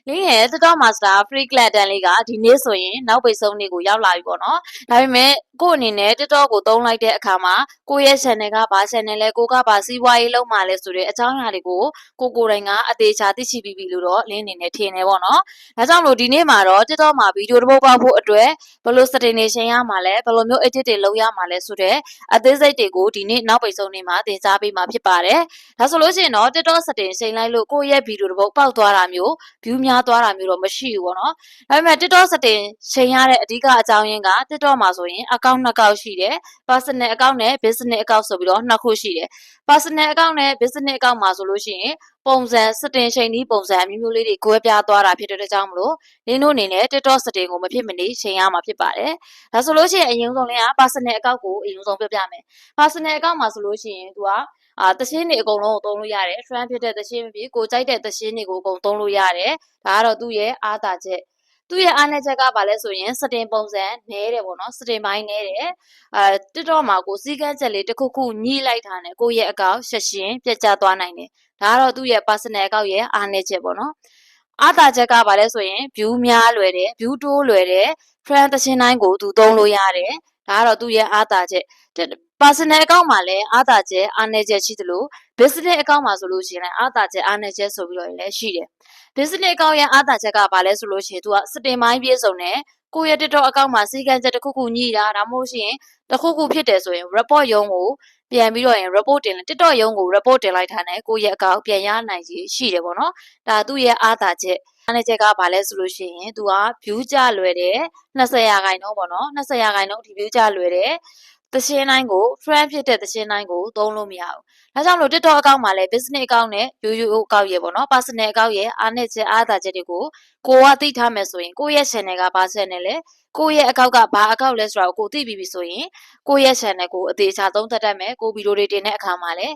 လင်းရဲ့TikTok Master Free Class တန်းလေးကဒီနေ့ဆိုရင်နောက်ပိတ်ဆုံးနေ့ကိုရောက်လာပြီပေါ့နော်။ဒါပေမဲ့ကို့အနေနဲ့ TikTok ကိုသုံးလိုက်တဲ့အခါမှာကိုယ့်ရဲ့ channel ကဘာ channel လဲကိုကဘာစီးပွားရေးလုပ်မှာလဲဆိုတဲ့အကြောင်းအရာတွေကိုကိုယ်တိုင်ကအသေးချာသိရှိပြီးပြီလို့တော့လင်းအနေနဲ့ထင်နေပေါ့နော်။ဒါကြောင့်လို့ဒီနေ့မှာတော့ TikTok မှာဗီဒီယိုတစ်ပုဒ်ပေါက်ဖို့အတွက်ဘယ်လို setting တွေရှင်းရမှာလဲဘယ်လိုမျိုး edit တွေလုပ်ရမှာလဲဆိုတဲ့အသေးစိတ်တွေကိုဒီနေ့နောက်ပိတ်ဆုံးနေ့မှာသင်ကြားပေးမှာဖြစ်ပါတယ်။ဒါဆိုလို့ရှိရင်တော့ TikTok setting ရှင်းလိုက်လို့ကိုယ့်ရဲ့ဗီဒီယိုတစ်ပုဒ်ပေါက်သွားတာမျိုး view များသွားတာမျိုးတော့မရှိဘူးပေါ့နော်။ဒါပေမဲ့ TikTok setting ချိန်ရတဲ့အဓိကအကြောင်းရင်းက TikTok မှာဆိုရင် account 2 account ရှိတယ်။ personal account နဲ့ business account ဆိုပြီးတော့နှစ်ခုရှိတယ်။ personal account နဲ့ business account မှာဆိုလို့ရှိရင်ပုံစံ setting ချိန်ဒီပုံစံအမျိုးမျိုးလေးတွေကွဲပြားသွားတာဖြစ်တဲ့ကြောင့်မလို့နင်တို့အနေနဲ့ TikTok setting ကိုမဖြစ်မနေချိန်ရမှာဖြစ်ပါတယ်။ဒါဆိုလို့ရှိရင်အရင်ဆုံးလင်းက personal account ကိုအရင်ဆုံးပြောပြမယ်။ personal account မှာဆိုလို့ရှိရင်သူကသရှင်းတွေအကုန်လုံးကိုသုံးလို့ရတယ် trend ဖြစ်တဲ့သရှင်းဖြစ်ကိုကြိုက်တဲ့သရှင်းတွေကိုအကုန်သုံးလို့ရတယ်ဒါကတော့သူ့ရဲ့အားသာချက်သူ့ရဲ့အားနည်းချက်ကဘာလဲဆိုရင် setting ပုံစံနဲတယ်ပေါ့နော် setting ပိုင်းနဲတယ်TikTok မှာကိုစီးကန်းချက်လေးတစ်ခုခုညှိလိုက်တာနဲ့ကိုယ့်ရဲ့အကောင့်ရှက်ရှင်းပြတ်ကျသွားနိုင်တယ်ဒါကတော့သူ့ရဲ့ personal account ရဲ့အားနည်းချက်ပေါ့နော်အားသာချက်ကဘာလဲဆိုရင် view များလွယ်တယ် view တိုးလွယ်တယ် trend သရှင်းတိုင်းကိုသူသုံးလို့ရတယ်ဒါကတော့သူ့ရဲ့အားသာချက် personal account မှာလည်းအားသာချက်အားနည်းချက်ရှိသလို business account မှာဆိုလို့ရှိရင်လည်းအားသာချက်အားနည်းချက်ဆိုပြီးတော့လည်းရှိတယ် business account ရဲ့အားသာချက်ကဘာလဲဆိုလို့ရှိရင်သူက setting ပိုင်းပြည့်စုံတယ်ကိုယ့်ရဲ့ TikTok account မှာစီကံချက်တစ်ခုခုညှိတာဒါမှမဟုတ်ရှင်တစ်ခုခုဖြစ်တယ်ဆိုရင် report ရုံးကိုပြန်ပြီးတော့ရင် report တင် TikTok ရုံးကို report တင်လိုက်တာနဲ့ကိုယ့်ရဲ့ account ပြန်ရနိုင်ခြေရှိတယ်ပေါ့နော်ဒါသူ့ရဲ့အားသာချက်အားနည်းချက်ကဘာလဲဆိုလို့ရှိရင်သူက view ကျလွယ်တယ်20% ပေါ့နော်20%အထိ view ကျလွယ်တယ်သရှင်းတိုင်းကို trend ဖြစ်တဲ့သရှင်းတိုင်းကိုသုံးလို့မရဘူး။ဒါကြောင့်မလို့ TikTok account မှာလည်း business account နဲ့ ရိုးaccount ရဲ့ပေါ့နော် personal account ရဲ့အားနည်းချက်အားသာချက်တွေကိုကိုကသိထားမယ်ဆိုရင်ကိုယ့်ရဲ့ channel ကဘာ channel လဲကိုယ့်ရဲ့ account ကဘာ account လဲဆိုတာကိုသိပြီးပြီဆိုရင်ကိုယ့်ရဲ့ channel ကိုအသေးချာသုံးသပ်တတ်မယ်ကိုဗီဒီယိုတွေတင်တဲ့အခါမှာလည်း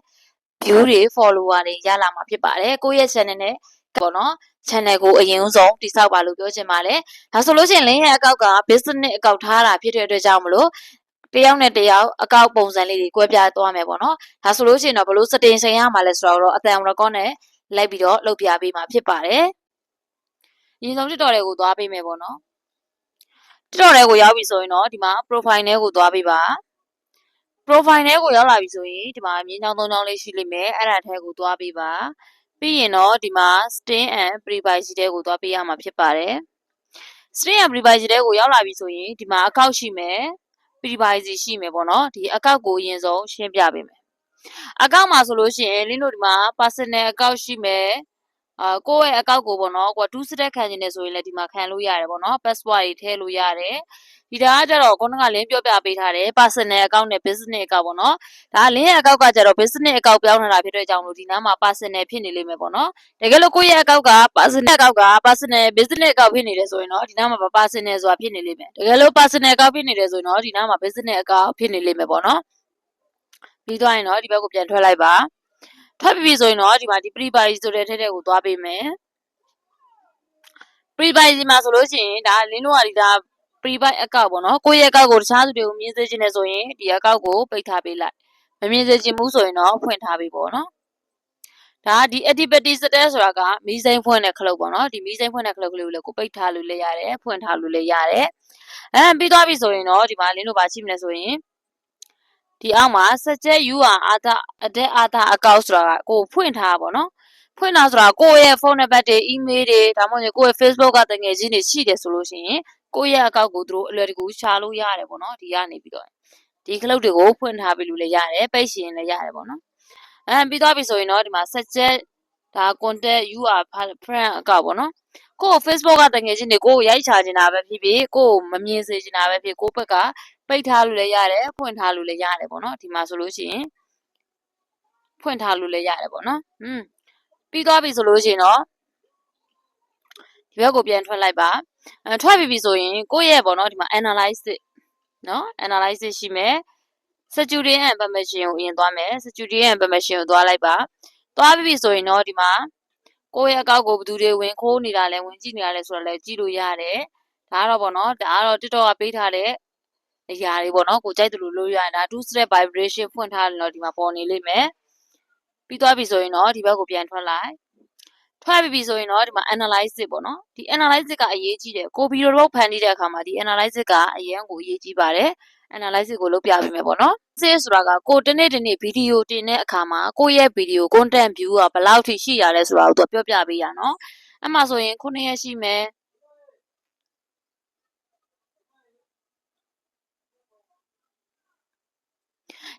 view တွေ follower တွေရလာမှာဖြစ်ပါတယ်ကိုယ့်ရဲ့ channel နဲ့ပေါ့နော် channel ကိုအရင်ဆုံးတိစောက်ပါလို့ပြောချင်ပါတယ်ဒါဆိုလို့ရှိရင်လင်းရဲ့ account က business account ထားတာဖြစ်တဲ့အတွက်ကြောင့်မလို့တယောက်နဲ့တယောက်အကောက်ပုံစံလေးတွေကွဲပြားသွားမယ်ပေါ့နော်ဒါဆိုလို့ရှိရင်တော့ဘလို့ setting ချိန်ရမှာလဲဆိုတော့အတန် record နဲ့လိုက်ပြီးတော့လုပ်ပြပေးမှာဖြစ်ပါတယ်အရင်ဆုံး TikTok တွေကိုသွားပေးမယ်ပေါ့နော် TikTok တွေကိုရောက်ပြီဆိုရင်တော့ဒီမှာ profile တွေကိုသွားပေးပါ profile တွေကိုရောက်လာပြီဆိုရင်ဒီမှာမြင်းချောင်းသုံးချောင်းလေးရှိလိမ့်မယ်အဲ့ဒါထဲကိုသွားပေးပါပြီးရင်တော့ဒီမှာ sting and privacy တွေကိုသွားပေးရမှာဖြစ်ပါတယ် sting and privacy တွေကိုရောက်လာပြီဆိုရင်ဒီမှာအကောက်ရှိမယ်privacy ရှိမယ်ပေါ့နော်ဒီအကောက်ကိုအရင်ဆုံးရှင်းပြပေးမယ်အကောက်မှာဆိုလို့ရှိရင်လင်းတို့ဒီမှာ personal အကောက်ရှိမယ်ကိုယ့်ရဲ့အကောက်ကိုပေါ့နော်ကို2 step ခံနေတယ်ဆိုရင်လည်းဒီမှာခံလို့ရတယ်ပေါ့နော် password တွေထည့်လို့ရတယ်ဒီဒါကကြတော့ခုနကလင်းပြောပြပေးထားတယ် personal account နဲ့ business account ပေါ့နော်ဒါလင်းရဲ့အကောက်ကကြတော့ business account ပြောင်းလာတာဖြစ်တဲ့ကြောင့်လို့ဒီနားမှာ personal ဖြစ်နေလိမ့်မယ်ပေါ့နော်တကယ်လို့ကိုယ့်ရဲ့အကောက်က personal account က personal business account ဖြစ်နေတယ်ဆိုရင်တော့ဒီနားမှာ personal ဆိုတာဖြစ်နေလိမ့်မယ်တကယ်လို့ personal account ဖြစ်နေတယ်ဆိုရင်တော့ဒီနားမှာ business account ဖြစ်နေလိမ့်မယ်ပေါ့နော်ပြီးသွားရင်တော့ဒီဘက်ကိုပြန်ထွက်လိုက်ပါထွက်ပြီဆိုရင်တော့ဒီမှာဒီ privacy ဆိုတဲ့ထဲကိုသွားပေးမယ် privacy မှာဆိုလို့ရှိရင်ဒါလင်းတို့ကဒီဒါ private account ပေါ့နော်ကိုယ့်ရဲ့ account ကိုတခြားသူတွေကိုမြင်စေချင်တယ်ဆိုရင်ဒီ account ကိုပိတ်ထားပေးလိုက်မမြင်စေချင်ဘူးဆိုရင်တော့ဖွင့်ထားပေးပေါ့နော်ဒါဒီ activity status ဆိုတာကမီးစိမ်းဖွင့်တဲ့ခလုတ်ပေါ့နော်ဒီမီးစိမ်းဖွင့်တဲ့ခလုတ်ကလေးကိုလည်းကိုပိတ်ထားလို့လည်းရတယ်ဖွင့်ထားလို့လည်းရတယ်ပြီးသွားပြီဆိုရင်တော့ဒီမှာလင်းတို့ပါကြည့်မလဲဆိုရင်ဒီအောက်မှာ suggest you are other account ဆိုတာကကိုဖွင့်ထားပါပေါ့နော်ဖွင့်တာဆိုတာကိုယ့်ရဲ့ဖုန်းနံပါတ်တွေ email တွေဒါမှမဟုတ်ကိုယ့်ရဲ့ Facebook ကတကယ်ချင်းတွေရှိတယ်ဆိုလို့ရှိရင်ကိုယ့်ရဲ့ account ကိုသူတို့အလွယ်တကူရှာလို့ရတယ်ပေါ့နော်ဒီကနေပြီးတော့ဒီခလုတ်တွေကိုဖွင့်ထားပြီလို့လည်းရတယ်ပိတ်ရှင်လည်းရတယ်ပေါ့နော်ပြီးသွားပြီဆိုရင်တော့ဒီမှာ suggest ဒါ contact you are friend account ပေါ့နော်ကိုယ့် Facebook ကတကယ်ချင်းတွေကိုရိုက်ချနေတာပဲဖြစ်ဖြစ်ကိုယ်မမြင်စေချင်တာပဲဖြစ်ကိုယ့်ဘက်ကပိတ်ထားလို့လည်းရတယ်ဖွင့်ထားလို့လည်းရတယ်ပေါ့နော်ဒီမှာဆိုလို့ရှိရင်ဖွင့်ထားလို့လည်းရတယ်ပေါ့နော်ပြီးသွားပြီဆိုလို့ရှိရင်တော့ဒီဘက်ကိုပြန်ထွက်လိုက်ပါထွက်ပြီဆိုရင်ကိုယ့်ရဲ့ပေါ့နော်ဒီမှာ analysis နော် analysis ရှိမယ် security and permission ကိုအရင်သွားမယ် security and permission ကိုသွားလိုက်ပါသွားပြီဆိုရင်တော့ဒီမှာကိုယ့်ရဲ့အကောက်ကိုဘယ်သူတွေဝင်ခိုးနေတာလဲဝင်ကြည့်နေတာလဲဆိုတာလဲကြည့်လို့ရတယ်ဒါကတော့ပေါ့နော်ဒါကတော့ TikTok ကပေးထားတဲ့အရာတွေပေါ့နော်ကိုကြိုက်တယ်လို့လုပ်ရတယ်ဒါ two step vibration ဖွင့်ထားတယ်တော့ဒီမှာပေါ်နေလိမ့်မယ်ပြီးသွားပြီဆိုရင်တော့ဒီဘက်ကိုပြန်ထွက်လိုက် ထွက်ပြီးပြီဆိုရင်တော့ဒီမှာ analyze ပေါ့နော်ဒီ analyze ကအရေးကြီးတယ်ကိုဗီဒီယိုတစ်ပုတ်ဖန်တီးတဲ့အခါမှာဒီ analyze ကအရင်ကိုအရေးကြီးပါတယ် analyze ကိုလုပ်ပြပေးမယ်ပေါ့နော်စစ်ဆိုတာကကိုတနေ့ဗီဒီယိုတင်တဲ့အခါမှာကိုရဲ့ဗီဒီယို content view ကဘယ်လောက်ထိရှိရလဲဆိုတာကိုသူပြောပြပေးရနော်အဲ့မှာဆိုရင်9ရက်ရှိမယ်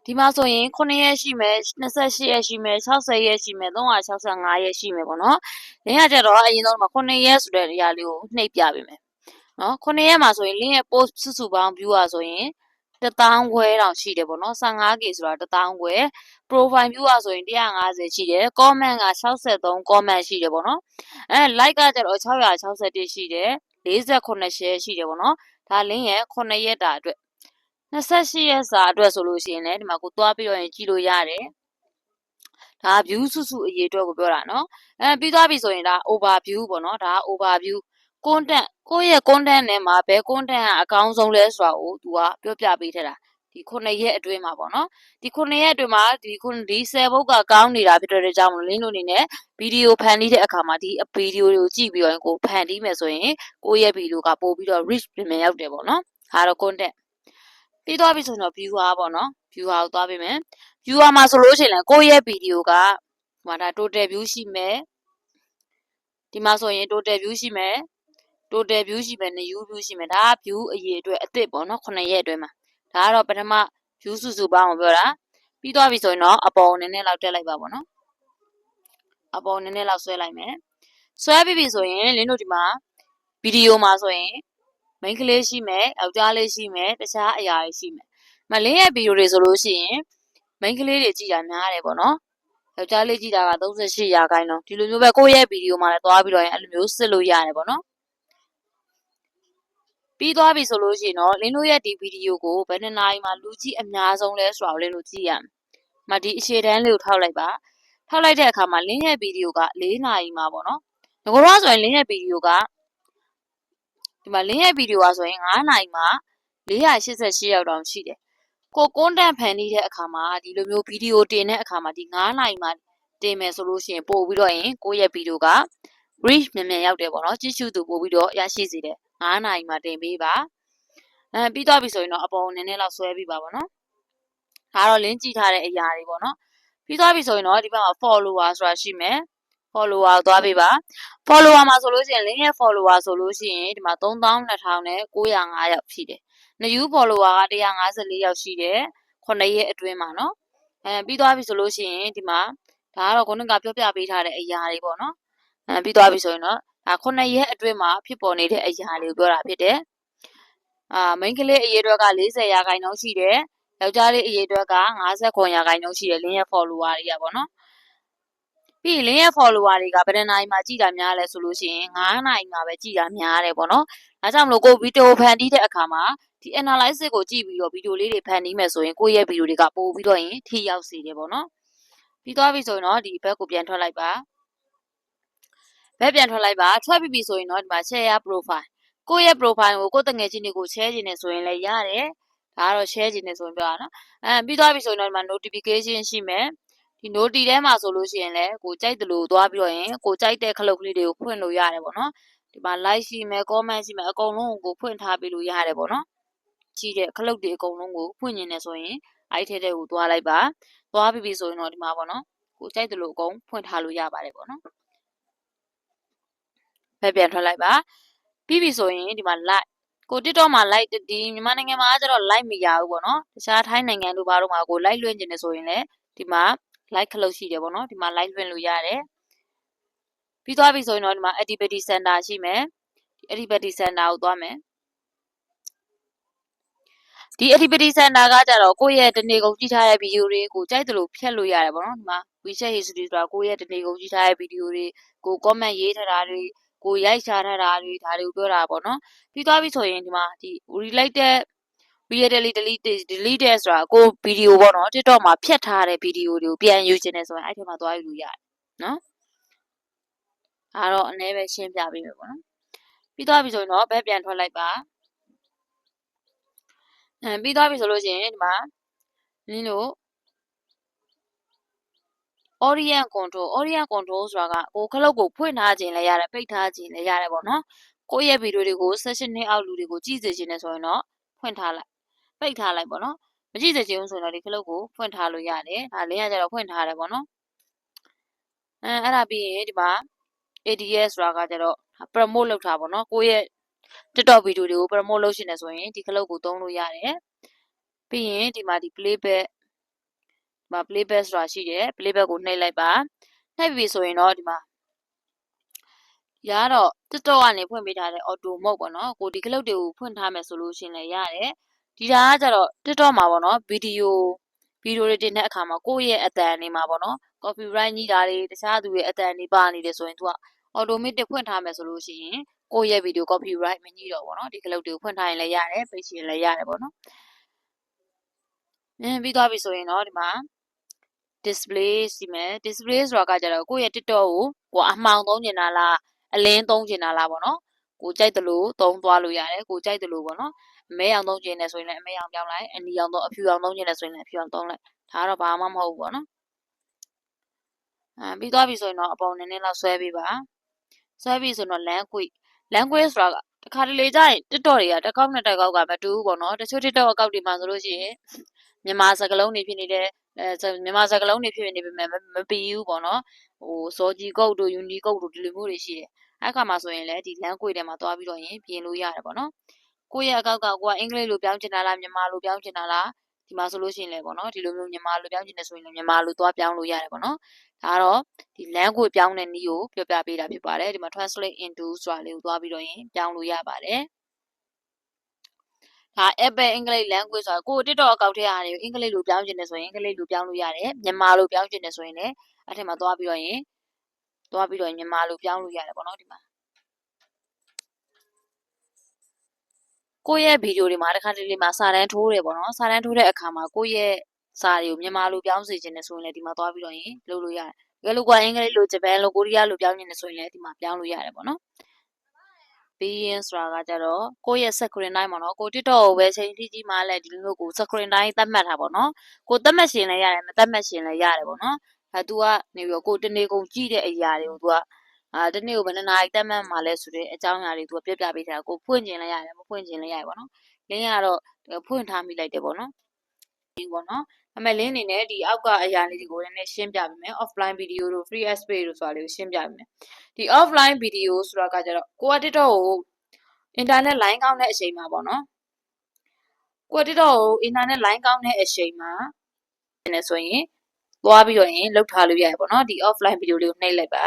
ဒီမှာဆိုရင်9ရက်ရှိမယ်28ရက်ရှိမယ်60ရက်ရှိမယ်365ရက်ရှိမယ်ပေါ့နော်လင်းရကြတော့အရင်ဆုံးမှာ9ရက်ဆိုတဲ့အရာလေးကိုနှိပ်ပြပေးမယ်နော်9ရက်မှာဆိုရင် link ရဲ့ post စုစုပေါင်း view อ่ะဆိုရင်1000ခွဲတောင်ရှိတယ်ပေါ့နော် 15k ဆိုတာ1000ခွဲ profile view อ่ะဆိုရင်150ရှိတယ် comment က63 comment ရှိတယ်ပေါ့နော်like ကကျတော့661ရှိတယ်48 share ရှိတယ်ပေါ့နော်ဒါ link ရဲ့9ရက်တာအတွက်28ရက်စာအတွက်ဆိုလို့ရှိရင်လည်းဒီမှာကိုသွားပြီးတော့ရင်ကြည့်လို့ရတယ်ဒါ view စုစုအရေးအတွက်ကိုပြောတာနော်ပြီးသွားပြီဆိုရင်ဒါ overview ပေါ့နော်ဒါ overview content ကိုယ့်ရဲ့ content နဲ့မှာဘယ် content ကအကောင်းဆုံးလဲဆိုတာကိုသူကပြောပြပေးထတာဒီ9ရက်အတွင်းမှာပေါ့နော်ဒီ9ရက်အတွင်းမှာဒီ10ဘုတ်ကကောင်းနေတာဖြစ်တဲ့ကြောင့်မလို့လင်းလို့နေနဲ့ဗီဒီယိုဖန်တီးတဲ့အခါမှာဒီဗီဒီယိုတွေကိုကြည့်ပြီးတော့ကိုဖန်တီးမယ်ဆိုရင်ကိုယ့်ရဲ့ဗီဒီယိုကပို့ပြီးတော့ reach ပြင်ရောက်တယ်ပေါ့နော်ဒါတော့ content ပြီးသွားပြီဆိုတော့ viewer ပေါ့နော် viewer ကိုသွားပေးမယ် viewer မှာဆိုလို့ရှိရင်လည်းကိုယ့်ရဲ့ဗီဒီယိုကဒီမှာဒါ total view ရှိမယ်ဒီမှာဆိုရင် total view ရှိမယ် total view ရှိမယ် new view ရှိမယ်ဒါက view အရေးအတွက်အသစ်ပေါ့နော်9ရက်အတွင်းမှာဒါကတော့ပထမ view စုစုပေါင်းကိုပြောတာပြီးသွားပြီဆိုရင်တော့အပေါ်နည်းနည်းလောက်တက်လိုက်ပါပေါ့နော်အပေါ်နည်းနည်းလောက်ဆွဲလိုက်မယ်ဆွဲပြီးပြီဆိုရင်လင်းတို့ဒီမှာဗီဒီယိုမှာဆိုရင် main ကလေးရှိမယ်ယောက်ျားလေးရှိမယ်တခြားအရာတွေရှိမယ်မလင်းရဲ့ဗီဒီယိုတွေဆိုလို့ရှိရင် main ကလေးတွေကြည့်တာများတယ်ပေါ့နော်ယောက်ျားလေးကြည့်တာက38ရာခိုင်နှုန်းဒီလိုမျိုးပဲကိုယ့်ရဲ့ဗီဒီယိုမှာလည်းသွားပြီးတော့အဲ့လိုမျိုးစစ်လို့ရတယ်ပေါ့နော်ပြီးသွားပြီဆိုလို့ရှိရင်တော့လင်းတို့ရဲ့ဒီဗီဒီယိုကိုဘယ်နှစ်နာရီမှာလူကြည့်အများဆုံးလဲဆိုတာကိုလင်းတို့ကြည့်ရမယ်။မဒီအခြေတန်းလေးကိုထောက်လိုက်ပါ။ထောက်လိုက်တဲ့အခါမှာလင်းရဲ့ဗီဒီယိုက4နာရီမှာပေါ့နော်။ငကိုတော့ဆိုရင်လင်းရဲ့ဗီဒီယိုကဒီမှာလင်းရဲ့ဗီဒီယိုကဆိုရင်9နာရီမှာ488ရောက်တောင်ရှိတယ်။ကို content ဖန်တီးတဲ့အခါမှာဒီလိုမျိုးဗီဒီယိုတင်တဲ့အခါမှာဒီ9နာရီမှာတင်မယ်ဆိုလို့ရှိရင်ပို့ပြီးတော့ရင်ကိုယ့်ရဲ့ဗီဒီယိုက reach မြန်ရောက်တယ်ပေါ့နော်။ကြည့်ရှုသူပို့ပြီးတော့ရရှိစေတယ်။9နာရီမှာတင်ပေးပါပြီးတော့ပြီဆိုရင်တော့အပေါ်နည်းနည်းလောက်ဆွဲပြီးပါပေါ့နော်ဒါတော့လင်းကြည့်ထားတဲ့အရာတွေပေါ့နော်ပြီးသွားပြီဆိုရင်တော့ဒီဘက်မှာ follower ဆိုတာရှိမယ် follower ကိုသွားပေးပါ follower မှာဆိုလို့ရှိရင်လင်းရဲ့ follower ဆိုလို့ရှိရင်ဒီမှာ32,905ယောက်ရှိတယ် new follower က154ယောက်ရှိတယ်9ရက်အတွင်းမှာနော်ပြီးသွားပြီဆိုလို့ရှိရင်ဒီမှာဒါကတော့ခုနကပြောပြပေးထားတဲ့အရာတွေပေါ့နော်ပြီးသွားပြီဆိုရင်တော့ဒါ9ရက်အတွင်းမှာဖြစ်ပေါ်နေတဲ့အရာတွေကိုပြောတာဖြစ်တယ်မိန်းကလေးအရေးအတွက်က40ရာခိုင်နှုန်းရှိတယ်ယောက်ျားလေးအရေးအတွက်က59ရာခိုင်နှုန်းရှိတယ်လင်းရဲ့ follower တွေကပေါ့နော်ပြီးလင်းရဲ့ follower တွေကဘယ်နှစ်နာရီမှာကြည့်တာများလဲဆိုလို့ရှိရင်9နာရီမှာပဲကြည့်တာများတယ်ပေါ့နော်ဒါကြောင့်မလို့ကိုဗီဒီယိုဖန်တီးတဲ့အခါမှာဒီ analysis ကိုကြည့်ပြီးတော့ဗီဒီယိုလေးတွေဖန်တီးမယ်ဆိုရင်ကိုယ့်ရဲ့ဗီဒီယိုတွေကပို့ပြီးတော့ရင်ထိရောက်စေတယ်ပေါ့နော်ပြီးသွားပြီဆိုရင်တော့ဒီဘက်ကိုပြန်ထွက်လိုက်ပါဘက်ပြန်ထွက်လိုက်ပါထွက်ပြီးပြီဆိုရင်တော့ဒီမှာ share profile ကိုယ့်ရဲ့ profile ကိုကိုယ်တငယ်ချင်းတွေကို share ခြင်းနဲ့ဆိုရင်လည်းရတယ်ဒါကတော့ share ခြင်းနဲ့ဆိုရင်ပြောတာနော်ပြီးသွားပြီဆိုရင်တော့ဒီမှာ notification ရှိမယ်ဒီ noti ထဲမှာဆိုလို့ရှိရင်လည်းကိုကြိုက်တယ်လို့သွားပြီးတော့ရင်ကိုကြိုက်တဲ့ခလုတ်ကလေးတွေကိုဖွင့်လို့ရတယ်ပေါ့နော်ဒီမှာ like ရှိမယ် comment ရှိမယ်အကုန်လုံးကိုဖွင့်ထားပေးလို့ရတယ်ပေါ့နော်ကြည့်တဲ့ခလုတ်တွေအကုန်လုံးကိုဖွင့်နေတယ်ဆိုရင်အဲ့ထဲကိုသွားလိုက်ပါသွားပြီဆိုရင်တော့ဒီမှာပေါ့နော်ကိုကြိုက်တယ်လို့အကုန်ဖွင့်ထားလို့ရပါတယ်ပေါ့နော်ဘက်ပြန်ထွက်လိုက်ပါပြီးပြီဆိုရင်ဒီမှာ like ကို TikTok မှာ like ဒီမြန်မာနိုင်ငံမှာကျတော့ like မရဘူးပေါ့နော်တခြားထိုင်းနိုင်ငံတို့ဘာတို့မှာကို like လွှင့်ကျင်နေဆိုရင်လည်းဒီမှာ like ခလုတ်ရှိတယ်ပေါ့နော်ဒီမှာ like လွှင့်လို့ရတယ်ပြီးသွားပြီဆိုရင်တော့ဒီမှာ activity center ရှိမယ်ဒီ activity center ကိုသွားမယ်ဒီ activity center ကကြတော့ကိုယ့်ရဲ့တနေ့ကုန်ကြည့်ထားတဲ့ဗီဒီယိုတွေကိုကြိုက်တယ်လို့ဖြတ်လို့ရတယ်ပေါ့နော်ဒီမှာ WeChat history ဆိုတာကိုယ့်ရဲ့တနေ့ကုန်ကြည့်ထားတဲ့ဗီဒီယိုတွေကို comment ရေးထားတာတွေကိုရိုက်ချထားတာတွေဒါတွေကိုပြောတာပေါ့နော်ပြီးသွားပြီဆိုရင်ဒီမှာဒီ related deleted ဆိုတာကိုဗီဒီယိုပေါ့နော် TikTok မှာဖြတ်ထားတဲ့ဗီဒီယိုတွေကိုပြန်ယူခြင်းနဲ့ဆိုရင်အဲ့ထဲမှာသွားယူလို့ရတယ်နော်ဒါတော့အနည်းပဲရှင်းပြပေးမယ်ပေါ့နော်ပြီးသွားပြီဆိုရင်တော့ဘက်ပြန်ထွက်လိုက်ပါပြီးသွားပြီဆိုလို့ရှိရင်ဒီမှာနင်းတို့ Orient control ဆိုတာကကိုခလုတ်ကိုဖွင့်ထားခြင်းလည်းရတယ်ပိတ်ထားခြင်းလည်းရတယ်ပေါ့နော်ကိုယ့်ရဲ့ဗီဒီယိုတွေကို session နှစ်အောက်လူတွေကိုကြည့်စေခြင်းနဲ့ဆိုရင်တော့ဖွင့်ထားလိုက်ပိတ်ထားလိုက်ပေါ့နော်မကြည့်စေခြင်းဆိုရင်တော့ဒီခလုတ်ကိုဖွင့်ထားလို့ရတယ်ဒါလင်းကကြတော့ဖွင့်ထားတယ်ပေါ့နော်အဲ့ဒါပြီးရင်ဒီမှာ ADS ဆိုတာကကြတော့ promote လုပ်တာပေါ့နော်ကိုယ့်ရဲ့ TikTok ဗီဒီယိုတွေကို promote လုပ်ရှင်နေဆိုရင်ဒီခလုတ်ကိုသုံးလို့ရတယ်ပြီးရင်ဒီမှာဒီ playback ဒီမှာ playback ဆိုတာရှိတယ် playback ကိုနှိပ်လိုက်ပါနှိပ်ပြီဆိုရင်တော့ဒီမှာရတော့ TikTok ကနေဖွင့်ပေးထားတဲ့ auto mode ပေါ့နော်ကိုဒီခလုတ်တွေကိုဖွင့်ထားမယ်ဆိုလို့ရှင်လည်းရတယ်ဒီဒါကကြတော့ TikTok မှာပေါ့နော်ဗီဒီယိုတွေတင်တဲ့အခါမှာကိုယ့်ရဲ့အတန်နေမှာပေါ့နော် copyright ကြီးတာတွေတခြားသူရဲ့အတန်နေပါနေတယ်ဆိုရင်သူက automatic ဖွင့်ထားမယ်ဆိုလို့ရှိရင်ကိုယ့်ရဲ့ဗီဒီယို copyright မကြီးတော့ပေါ့နော်ဒီခလုတ်တွေကိုဖွင့်ထားရင်လည်းရတယ်ပိတ်ရှင်လည်းရတယ်ပေါ့နော်ပြီးသွားပြီဆိုရင်တော့ဒီမှာ display စီမယ် display ဆိုတာကကြတော့ကိုယ့်ရဲ့ TikTok ကိုအမှောင်သုံးနေတာလားအလင်းသုံးနေတာလားပေါ့နော်ကိုကြိုက်တယ်လို့သုံးသွားလို့ရတယ်ကိုကြိုက်တယ်လို့ပေါ့နော်အမဲအောင်သုံးခြင်းနဲ့ဆိုရင်လည်းအမဲအောင်ပြောင်းလိုက်အနီအောင်သုံးအဖြူအောင်သုံးခြင်းနဲ့ဆိုရင်လည်းအဖြူအောင်သုံးလိုက်ဒါကတော့ဘာမှမဟုတ်ဘူးပေါ့နော်ပြီးသွားပြီဆိုရင်တော့အပေါ်နည်းနည်းလောက်ဆွဲပေးပါဆွဲပြီးဆိုတော့ language ဆိုတာတခါတလေကြာရင် TikTok တွေကတစ်ကောက်နဲ့တစ်ကောက်ကမတူဘူးပေါ့နော်တချို့ TikTok အကောက်တွေမှာဆိုလို့ရှိရင်မြန်မာစကားလုံးတွေဖြစ်နေတယ်မြန်မာစကားလုံးတွေဖြစ်နေပေမဲ့မပြီးဘူးပေါ့နော်စောကြီးကုတ်တို့ယူနီကုတ်တို့ဒီလိုမျိုးတွေရှိတယ်အဲ့ခါမှာဆိုရင်လည်းဒီ language ထဲမှာသွားပြီးတော့ရင်ပြင်လို့ရတယ်ပေါ့နော်ကိုယ့်ရဲ့အကောက်ကကိုကအင်္ဂလိပ်လိုပြောင်းချင်တာလားမြန်မာလိုပြောင်းချင်တာလားဒီမှာဆိုလို့ရှိရင်လည်းပေါ့နော်ဒီလိုမျိုးမြန်မာလိုပြောင်းချင်တယ်ဆိုရင်လည်းမြန်မာလိုသွားပြောင်းလို့ရတယ်ပေါ့နော်ဒါတော့ဒီ language ပြောင်းတဲ့နည်းကိုပြောပြပေးတာဖြစ်ပါတယ်ဒီမှာ translate into ဆိုတာလေးကိုသွားပြီးတော့ရင်ပြောင်းလို့ရပါတယ်ဒါ Apple English language ဆိုတာကို TikTok အကောင့်ထဲဟာအင်္ဂလိပ်လိုပြောင်းချင်တယ်ဆိုရင်အင်္ဂလိပ်လိုပြောင်းလို့ရတယ်မြန်မာလိုပြောင်းချင်တယ်ဆိုရင်လည်းအဲ့ထက်မှာသွားပြီးတော့ရင်မြန်မာလိုပြောင်းလို့ရတယ်ပေါ့နော်ဒီမှာကိုယ့်ရဲ့ဗီဒီယိုတွေမှာတစ်ခါတလေမှာစာတန်းထိုးတယ်ပေါ့နော်စာတန်းထိုးတဲ့အခါမှာကိုယ့်ရဲ့စာတွေကိုမြန်မာလိုပြောင်းစေချင်တယ်ဆိုရင်လည်းဒီမှာသွားပြီးတော့ရင်လုပ်လို့ရတယ်တကယ်လို့ကအင်္ဂလိပ်လိုဂျပန်လိုကိုရီးယားလိုပြောင်းချင်တယ်ဆိုရင်လည်းဒီမှာပြောင်းလို့ရတယ်ပေါ့နော်ပြီးရင်ဆိုတာကကြတော့ကိုယ့်ရဲ့ screen time ပေါ့နော်ကို TikTok ကိုပဲချိန်ကြီးမှလည်းဒီလိုမျိုးကို screen time သတ်မှတ်တာပေါ့နော်ကိုသတ်မှတ်ရှင်လည်းရတယ်မသတ်မှတ်ရှင်လည်းရတယ်ပေါ့နော်သူကနေပြီးတော့ကိုတနေ့ကုန်ကြည့်တဲ့အရာတွေကိုသူကတနေ့ကိုဘယ်နှစ်နာရီသတ်မှတ်မှလဲဆိုတဲ့အကြောင်းအရာတွေသူကပြပြပေးထားကိုဖွင့်ကျင်လည်းရတယ်မဖွင့်ကျင်လည်းရတယ်ပေါ့နော်လင်းကတော့ဖွင့်ထားမိလိုက်တယ်ပေါ့နော်ဒီပေါ့နော်အမေလင်းအနေနဲ့ဒီအောက်ကအရာလေးတွေကိုလည်းရှင်းပြပေးမယ် offline video တို့ free space တို့ဆိုတာလေးကိုရှင်းပြပေးမယ်ဒီ offline video ဆိုတာကကြတော့ကိုက TikTok ကို internet line ကောင်းတဲ့အချိန်မှာပေါ့နော်ကိုက TikTok ကို internet line ကောင်းတဲ့အချိန်မှာနေဆိုရင်သွားပြီးတော့ရင်လောက်ထားလို့ရတယ်ပေါ့နော်ဒီ offline video လေးကိုနှိပ်လိုက်ပါ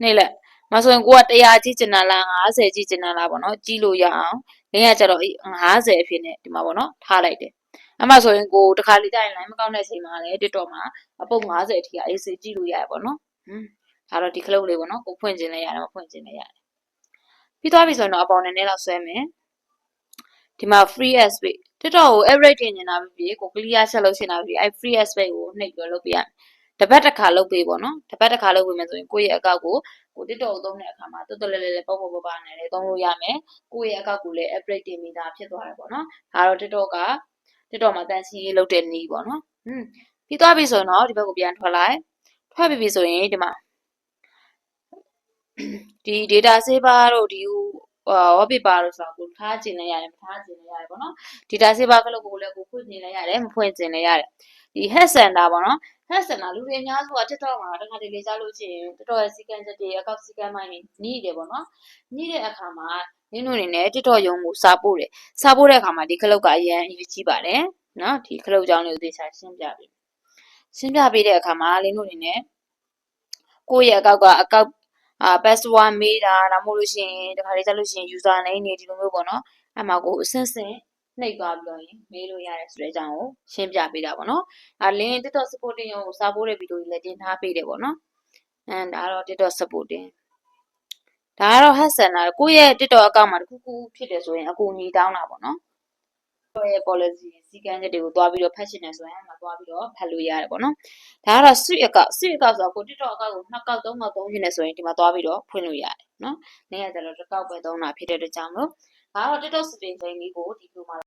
နှိပ်လိုက်မဆိုရင်ကိုက100ကြည့်ချင်တာလား50ကြည့်ချင်တာလားပေါ့နော်ကြည့်လို့ရအောင်လင်းကကြတော့50အဖြစ်နဲ့ဒီမှာပေါ့နော်ထားလိုက်တယ်အမှဆိုရင်ကိုတခါလေကြာရင် line မကောင်းတဲ့အချိန်မှာလည်း TikTok မှာအပုတ်50အထိက AC ကြည့်လို့ရတယ်ပေါ့နော်ဒါတော့ဒီခလုတ်လေးပေါ့နော်ကိုဖွင့်ခြင်းလည်းရတယ်မဖွင့်ခြင်းလည်းရတယ်ပြီးသွားပြီဆိုရင်တော့အပေါ်နည်းနည်းလောက်ဆွဲမယ်ဒီမှာ free space TikTok ကို average တင်နေတာဖြစ်ကို clear ချက်လုပ်ရှင်တာဖြစ်အဲ့ free space ကိုနှိပ်ပြီးလုပ်ပေးရမယ်တပတ်တစ်ခါလုပ်ပေးပေါ့နော်တပတ်တစ်ခါလုပ်ပေးမယ်ဆိုရင်ကိုယ့်ရဲ့အကောက်ကိုTikTok ကိုသုံးတဲ့အခါမှာတော်တော်လေးလေးပေါ့ပေါ့နဲ့လည်းသုံးလို့ရမယ်ကိုယ့်ရဲ့အကောက်ကိုလည်း average တင်မိတာဖြစ်သွားတယ်ပေါ့နော်ဒါတော့ TikTok မှာတန်စီရေးလုပ်တဲ့နည်းပေါ့နော်ပြီးသွားပြီဆိုရင်တော့ဒီဘက်ကိုပြန်ထွက်လိုက်ထွက်ပြီဆိုရင်ဒီမှာဒီ data saver တို့ဒီwallpaper တို့ဆိုတာကိုထားခြင်းလည်းရတယ်မထားခြင်းလည်းရတယ်ပေါ့နော် data saver ကလို့ကိုလည်းကိုဖွင့်ခြင်းလည်းရတယ်မဖွင့်ခြင်းလည်းရတယ်ဒီ head center ပေါ့နော် head center လူတွေအများစုက TikTok မှာတခါတလေကြားလို့ရှိရင် TikTok ရဲ့စီကံချက်တွေအကောက်စီကံမိုင်းနေညှိတယ်ပေါ့နော်ညှိတဲ့အခါမှာနင်းတို့အနေနဲ့ TikTok ရုံကိုစာပို့တယ်စာပို့တဲ့အခါမှာဒီခလုတ်ကအရင်အရေးကြီးပါတယ်နော်ဒီခလုတ်ကြောင်းလေးကိုသေချာရှင်းပြပေးတဲ့အခါမှာလင်းတို့အနေနဲ့ကိုယ့်ရဲ့အကောက်password မေးတာဒါမှမဟုတ်လို့ရှိရင်တခါလေကြားလို့ရှိရင် user name တွေဒီလိုမျိုးပေါ့နော်အဲ့မှာကိုအဆင့်ဆင့်နှိပ်သွားပြီးတော့ရင်မေးလို့ရတယ်ဆိုတဲ့အကြောင်းကိုရှင်းပြပေးတာပေါ့နော်လင်း TikTok supporting ကိုစာပို့တဲ့ဗီဒီယိုတွေလည်းတင်ထားပေးတယ်ပေါ့နော်ဒါတော့ TikTok supporting ဒါကတော့ head center ကိုယ့်ရဲ့ TikTok အကောင့်မှာတစ်ခုခုဖြစ်တယ်ဆိုရင်အကူအညီတောင်းတာပေါ့နော်ရဲ့ policy စီကံချက်တွေကိုသွားပြီးတော့ဖတ်ရှင်းနေဆိုရင်မှာသွားပြီးတော့ဖတ်လို့ရတယ်ပေါ့နော်ဒါကတော့ switch account ဆိုတော့ကို TikTok အကောင့်ကို2ကောက်3ကောက်သုံးရှင်းနေဆိုရင်ဒီမှာသွားပြီးတော့ဖွင့်လို့ရတယ်နော်နေ့ကကျတော့တစ်ကောက်ပဲသုံးတာဖြစ်တဲ့အတွက်ကြောင့်မို့ဒါကတော့ TikTok setting လေးကိုဒီလိုမှာ